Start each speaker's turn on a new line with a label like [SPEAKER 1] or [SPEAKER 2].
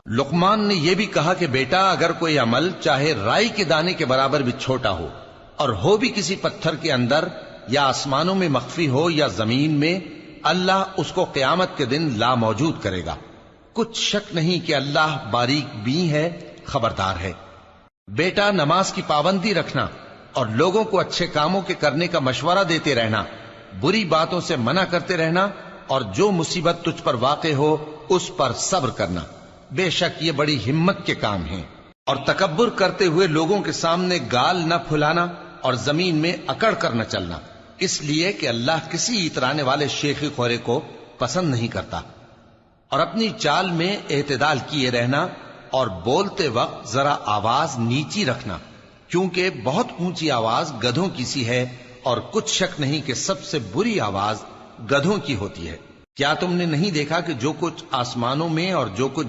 [SPEAKER 1] लुकमान ने यह भी कहा कि बेटा, अगर कोई अमल चाहे राई के दाने के बराबर भी छोटा हो और हो भी किसी पत्थर के अंदर या आसमानों में मख्फी हो या जमीन में, अल्लाह उसको क़यामत के दिन ला मौजूद करेगा। कुछ शक नहीं कि अल्लाह बारीक बीन है, खबरदार है। बेटा, नमाज की पाबंदी रखना और लोगों को अच्छे कामों के करने का मशवरा देते रहना, बुरी बातों से मना करते रहना और जो मुसीबत तुझ पर वाक़े हो उस पर सब्र करना। बेशक ये बड़ी हिम्मत के काम हैं। और तकब्बुर करते हुए लोगों के सामने गाल न फुलाना और जमीन में अकड़ कर न चलना, इसलिए कि अल्लाह किसी इतराने वाले शेखी खोरे को पसंद नहीं करता। और अपनी चाल में एतदाल किए रहना और बोलते वक्त जरा आवाज नीची रखना, क्योंकि बहुत ऊंची आवाज गधों की सी है और कुछ शक नहीं कि सबसे बुरी आवाज गधों की होती है। क्या तुमने नहीं देखा कि जो कुछ आसमानों में और जो कुछ